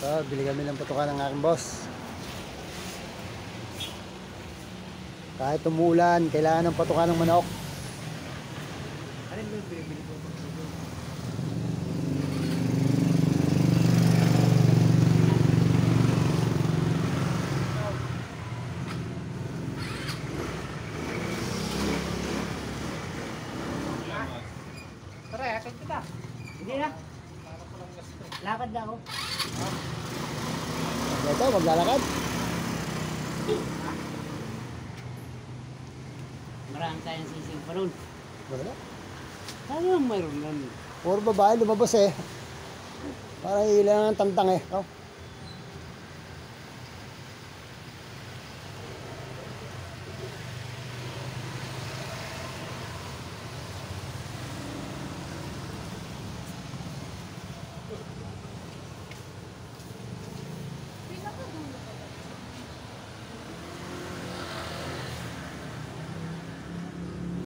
So, bili kami ng patukan ng aking boss. Kahit umuulan, kailangan ng patukan ng manok. Ano yung bili ko? Tara, akit kita. Hindi na. Lakad na ako. Ito, maglalakad. Marami tayong sising pa ron. Wala. Ano yung mayroon nun? Puro babae lumabas eh. Para ilan ang tantang eh. Oh.